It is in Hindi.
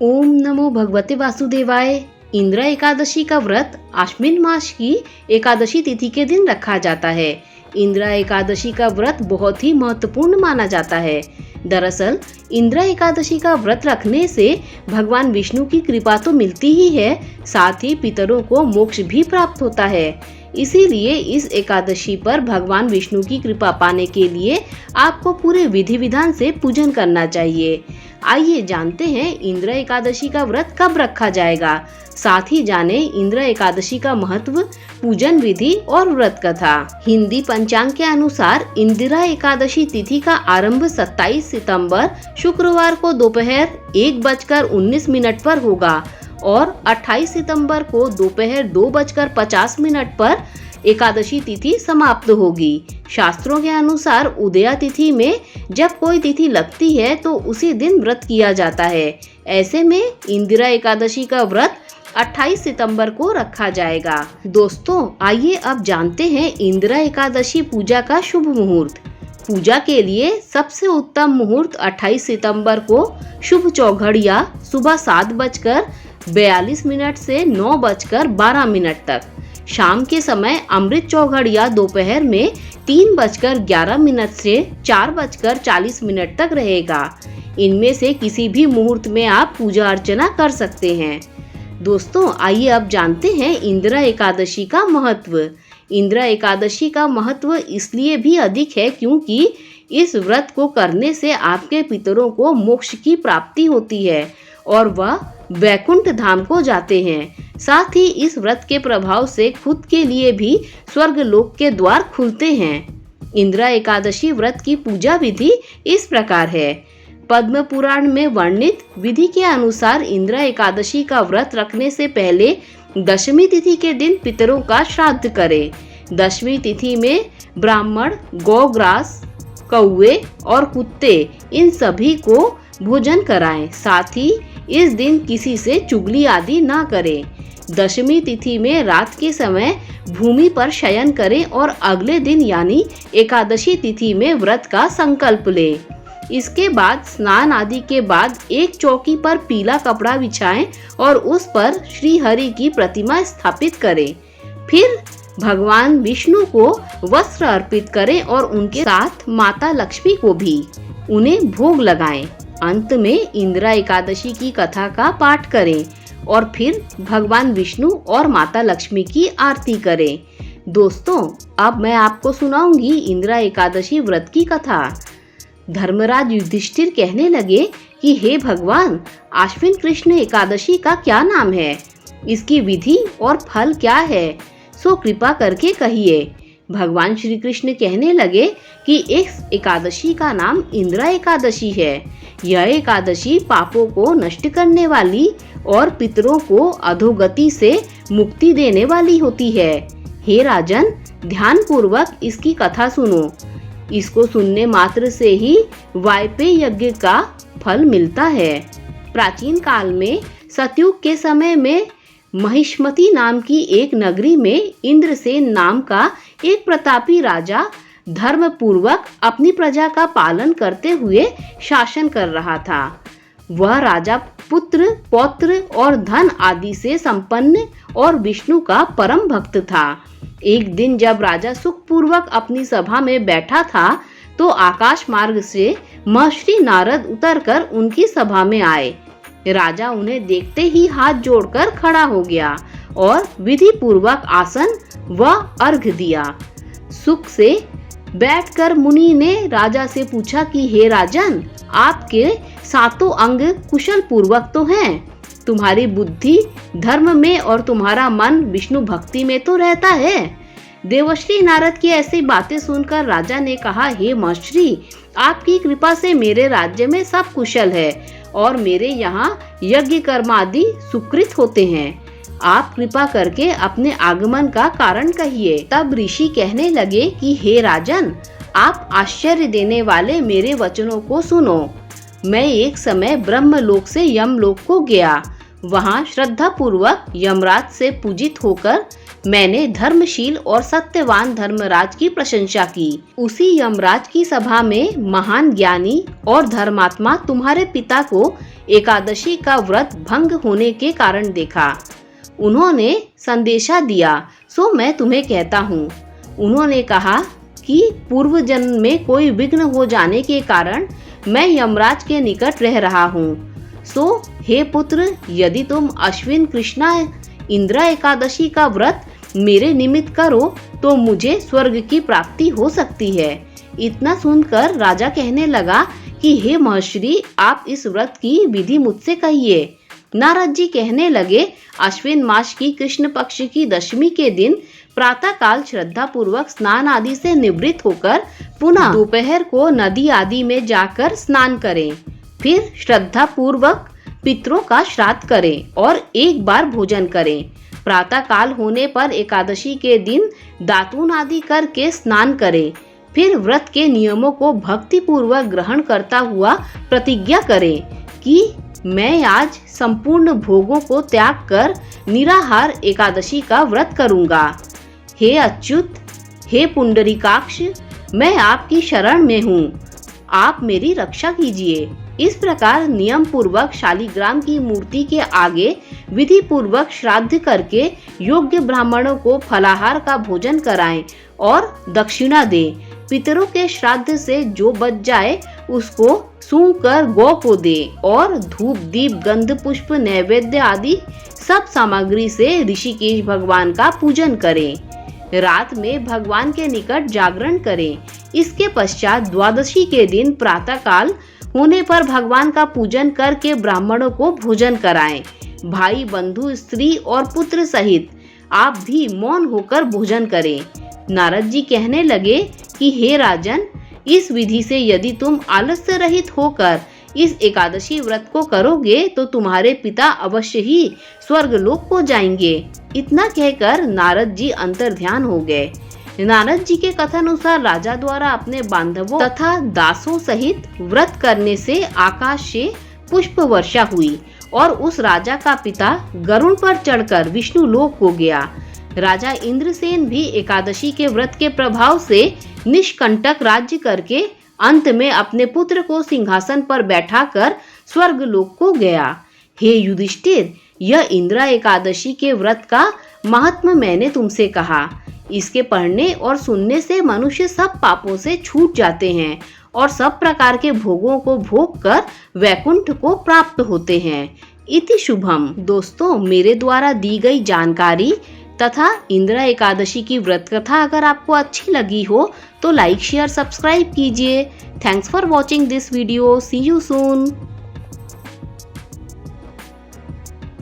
ओम नमो भगवते वासुदेवाय। इंद्र एकादशी का व्रत आश्विन मास की एकादशी तिथि के दिन रखा जाता है। इंद्र एकादशी का व्रत बहुत ही महत्वपूर्ण माना जाता है। दरअसल इंद्र एकादशी का व्रत रखने से भगवान विष्णु की कृपा तो मिलती ही है, साथ ही पितरों को मोक्ष भी प्राप्त होता है। इसीलिए इस एकादशी पर भगवान विष्णु की कृपा पाने के लिए आपको पूरे विधि विधान से पूजन करना चाहिए। आइए जानते हैं इंद्र एकादशी का व्रत कब रखा जाएगा। साथ ही जाने इंद्र एकादशी का महत्व, पूजन विधि और व्रत कथा। हिंदी पंचांग के अनुसार इंदिरा एकादशी तिथि का आरंभ 27 सितंबर शुक्रवार को दोपहर 1:19 पर होगा और 28 सितंबर को दोपहर 2:50 पर एकादशी तिथि समाप्त होगी। शास्त्रों के अनुसार उदया तिथि में जब कोई तिथि लगती है तो उसी दिन व्रत किया जाता है। ऐसे में इंदिरा एकादशी का व्रत 28 सितंबर को रखा जाएगा। दोस्तों, आइए अब जानते हैं इंदिरा एकादशी पूजा का शुभ मुहूर्त। पूजा के लिए सबसे उत्तम मुहूर्त 28 सितंबर को शुभ चौघड़िया सुबह 7:42 से 9:12 तक, शाम के समय अमृत चौघड़िया दोपहर में 3:11 से 4:40 तक रहेगा। इनमें से किसी भी मुहूर्त में आप पूजा अर्चना कर सकते हैं। दोस्तों, आइए अब जानते हैं इंदिरा एकादशी का महत्व। इंदिरा एकादशी का महत्व इसलिए भी अधिक है क्योंकि इस व्रत को करने से आपके पितरों को मोक्ष की प्राप्ति होती है और वह वैकुंठ धाम को जाते हैं। साथ ही इस व्रत के प्रभाव से खुद के लिए भी स्वर्ग लोक के द्वार खुलते हैं। इंदिरा एकादशी व्रत की पूजा विधि इस प्रकार है। पद्म पुराण में वर्णित विधि के अनुसार इंदिरा एकादशी का व्रत रखने से पहले दशमी तिथि के दिन पितरों का श्राद्ध करें। दशमी तिथि में ब्राह्मण, गौग्रास, कौवे और कुत्ते इन सभी को भोजन कराएं। साथ ही इस दिन किसी से चुगली आदि ना करें। दशमी तिथि में रात के समय भूमि पर शयन करें और अगले दिन यानी एकादशी तिथि में व्रत का संकल्प लें। इसके बाद स्नान आदि के बाद एक चौकी पर पीला कपड़ा बिछाएं और उस पर श्री हरि की प्रतिमा स्थापित करें। फिर भगवान विष्णु को वस्त्र अर्पित करें और उनके साथ माता लक्ष्मी को भी उन्हें भोग लगाएं। अंत में इंदिरा एकादशी की कथा का पाठ करें और फिर भगवान विष्णु और माता लक्ष्मी की आरती करें। दोस्तों, अब मैं आपको सुनाऊंगी इंदिरा एकादशी व्रत की कथा। धर्मराज युधिष्ठिर कहने लगे कि हे भगवान, आश्विन कृष्ण एकादशी का क्या नाम है, इसकी विधि और फल क्या है, सो कृपा करके कहिए। भगवान श्री कृष्ण कहने लगे कि इस एकादशी का नाम इंदिरा एकादशी है। यह एकादशी पापों को नष्ट करने वाली और पितरों को अधोगति से मुक्ति देने वाली होती है। हे राजन, ध्यान पूर्वक इसकी कथा सुनो। इसको सुनने मात्र से ही वायपेय यज्ञ का फल मिलता है। प्राचीन काल में सतयुग के समय में महिष्मती नाम की एक नगरी में इंद्रसेन नाम का एक प्रतापी राजा धर्म पूर्वक अपनी प्रजा का पालन करते हुए शासन कर रहा था। वह राजा पुत्र, पौत्र और धन आदि से संपन्न और विष्णु का परम भक्त था। एक दिन जब राजा सुखपूर्वक अपनी सभा में बैठा था तो आकाश मार्ग से महर्षि नारद उतरकर उनकी सभा में आए। राजा उन्हें देखते ही हाथ जोड़कर खड़ा हो गया और विधि पूर्वक आसन व अर्घ्य दिया। सुख से बैठकर मुनि ने राजा से पूछा कि हे राजन, आपके सातों अंग कुशल पूर्वक तो हैं, तुम्हारी बुद्धि धर्म में और तुम्हारा मन विष्णु भक्ति में तो रहता है। देवर्षि नारद की ऐसी बातें सुनकर राजा ने कहा, हे महर्षि, आपकी कृपा से मेरे राज्य में सब कुशल है और मेरे यहाँ यज्ञ कर्मादि सुकृत होते हैं। आप कृपा करके अपने आगमन का कारण कहिए। तब ऋषि कहने लगे कि हे राजन, आप आश्चर्य देने वाले मेरे वचनों को सुनो। मैं एक समय ब्रह्मलोक से यमलोक को गया। वहाँ श्रद्धा पूर्वक यमराज से पूजित होकर मैंने धर्मशील और सत्यवान धर्मराज की प्रशंसा की। उसी यमराज की सभा में महान ज्ञानी और धर्मात्मा तुम्हारे पिता को एकादशी का व्रत भंग होने के कारण देखा। उन्होंने संदेशा दिया, सो मैं तुम्हें कहता हूँ। उन्होंने कहा कि पूर्व जन्म में कोई विघ्न हो जाने के कारण मैं यमराज के निकट रह रहा हूँ। सो हे पुत्र, यदि तुम अश्विन कृष्णा इंद्रा एकादशी का व्रत मेरे निमित्त करो तो मुझे स्वर्ग की प्राप्ति हो सकती है। इतना सुनकर राजा कहने लगा कि हे महर्षि, आप इस व्रत की विधि मुझसे कहिए। नारद जी कहने लगे, अश्विन मास की कृष्ण पक्ष की दशमी के दिन प्रातः काल श्रद्धा पूर्वक स्नान आदि से निवृत्त होकर पुनः दोपहर को नदी आदि में जाकर स्नान करें। फिर श्रद्धा पूर्वक पितरों का श्राद्ध करें और एक बार भोजन करें। प्रातः काल होने पर एकादशी के दिन दातून आदि करके स्नान करें। फिर व्रत के नियमों को भक्ति पूर्वक ग्रहण करता हुआ प्रतिज्ञा करें कि मैं आज संपूर्ण भोगों को त्याग कर निराहार एकादशी का व्रत करूंगा। हे अच्युत, हे पुंडरीकाक्ष, मैं आपकी शरण में हूँ, आप मेरी रक्षा कीजिए। इस प्रकार नियम पूर्वक शालिग्राम की मूर्ति के आगे विधि पूर्वक श्राद्ध करके योग्य ब्राह्मणों को फलाहार का भोजन कराएं और दक्षिणा दें। पितरों के श्राद्ध से जो बच जाए उसको सूंघ कर गौ को दे और धूप दीप गंध पुष्प नैवेद्य आदि सब सामग्री से ऋषिकेश भगवान का पूजन करें। रात में भगवान के निकट जागरण करें। इसके पश्चात द्वादशी के दिन प्रातः काल होने पर भगवान का पूजन करके ब्राह्मणों को भोजन कराएं। भाई बंधु स्त्री और पुत्र सहित आप भी मौन होकर भोजन करें। नारद जी कहने लगे कि हे राजन, इस विधि से यदि तुम आलस्य रहित होकर इस एकादशी व्रत को करोगे तो तुम्हारे पिता अवश्य ही स्वर्ग लोक को जाएंगे। इतना कहकर नारद जी अंतर्ध्यान हो गए। नारद जी के कथानुसार राजा द्वारा अपने बांधवों तथा दासों सहित व्रत करने से आकाश से पुष्प वर्षा हुई और उस राजा का पिता गरुड़ पर चढ़कर विष्णु लोक हो गया। राजा इंद्रसेन भी एकादशी के व्रत के प्रभाव से निष्कंटक राज्य करके अंत में अपने पुत्र को सिंहासन पर बैठाकर स्वर्ग लोक को गया। हे युधिष्ठिर, यह इंद्रा एकादशी के व्रत का महात्म्य मैंने तुमसे कहा। इसके पढ़ने और सुनने से मनुष्य सब पापों से छूट जाते हैं और सब प्रकार के भोगों को भोग कर वैकुंठ को प्राप्त होते हैं। इति शुभम। दोस्तों, मेरे द्वारा दी गई जानकारी तथा इंद्रा एकादशी की व्रत कथा अगर आपको अच्छी लगी हो तो लाइक शेयर सब्सक्राइब कीजिए। Thanks for watching this video. See you soon.